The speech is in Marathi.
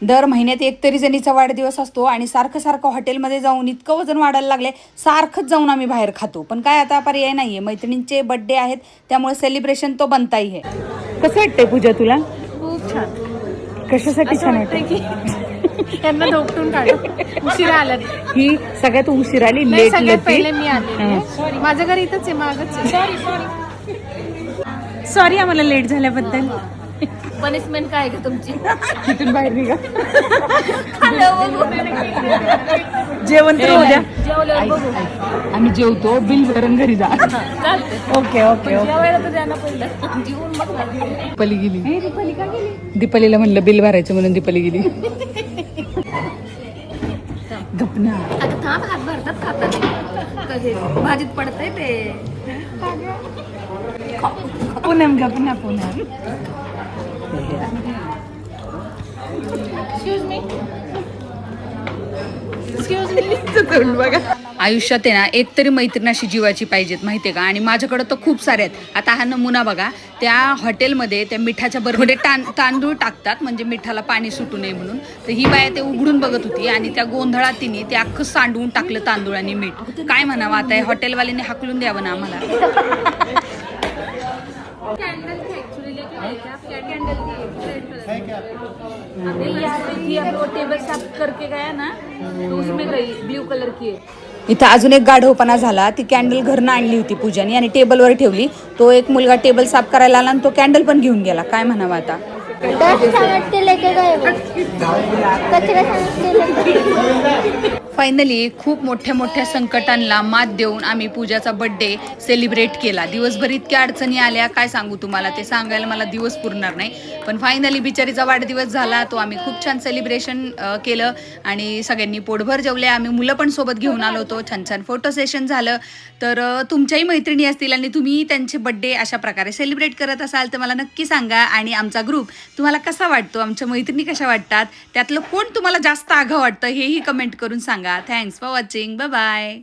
दर महिन्यात एक तरी जणीचा वाढदिवस असतो आणि सारखं सारखं हॉटेलमध्ये जाऊन इतकं वजन वाढायला लागले, सारखंच जाऊन आम्ही बाहेर खातो. पण काय आता पर्याय नाही आहे, मैत्रिणींचे बड्डे आहेत त्यामुळे सेलिब्रेशन तो बनताही आहे. कसं वाटतंय पूजा तुला? खूप छान. कशासाठी छान वाटतंय? की त्यांना धोपटून काढ उशिरा आल्यात. ही सगळ्यात उशीर आली, नाही, लेट सगळ्यात लेट. पहिले मी आले. माझं घर इथंच आहे, मागच आहे. सॉरी आम्हाला लेट झाल्याबद्दल. पनिशमेंट काय आहे का तुमची? तिथून बाहेर निघा. जेवण तर होऊ द्या. जेवल्यावर बघू. आम्ही जेवतो, बिल भरून घरी जा. चालतंय. Okay okay okay. जेवायला तर द्या ना पहिलं. जेवून मग जा. दीपाली गेली. दीपाली का गेली? दीपालीला म्हणलं बिल भरायचं म्हणून दीपाली गेली. गपना. आता थांब, हात भरतात खातात. कधी भाजीत पडतंय ते. पूनम गपना पूनम. Excuse me. बघा, आयुष्यात आहे ना एक तरी मैत्रीण अशी जीवाची पाहिजेत, माहितीये का? आणि माझ्याकडे तर खूप सारे आहेत. आता हा नमुना बघा, त्या हॉटेलमध्ये त्या मिठाच्या बरोबर तांदूळ टाकतात म्हणजे मिठाला पाणी सुटू नये म्हणून. तर ही बाया ते उघडून बघत होती आणि त्या गोंधळात तिने ते अख्खं सांडवून टाकलं तांदूळ आणि मीठ. काय म्हणावं आता, हॉटेलवाल्यांनी हाकलून द्यावं ना आम्हाला. टेबल साफ करके गया ना, तो उसमें गई ब्लू कलर की. इथं अजून एक गाढवपणा झाला. ती कॅन्डल घरनं आणली होती पूजानी आणि टेबलवर ठेवली. तो एक मुलगा टेबल साफ करायला आला आणि तो कॅन्डल पण घेऊन गेला. काय म्हणावं आता. फायनली खूप मोठ्या मोठ्या संकटांना मात देऊन आम्ही पूजाचा बर्थडे सेलिब्रेट केला. दिवसभर इतक्या अडचणी आल्या, काय सांगू तुम्हाला, ते सांगायला मला दिवस पुरणार नाही. पण फायनली बिचारीचा वाढदिवस झाला, तो आम्ही खूप छान सेलिब्रेशन केलं आणि सगळ्यांनी पोटभर जेवले. आम्ही मुलं पण सोबत घेऊन आलो होतो. छान छान फोटो सेशन झालं. तर तुमच्याही मैत्रिणी असतील आणि तुम्ही त्यांचे बड्डे अशा प्रकारे सेलिब्रेट करत असाल तर मला नक्की सांगा. आणि आमचा ग्रुप तुम्हाला कसा वाटतो, आमच्या मैत्रिणी कशा वाटतात, त्यातलं कोण तुम्हाला जास्त आघाव वाटतं हेही कमेंट करून सांगा. Thanks for watching. Bye bye.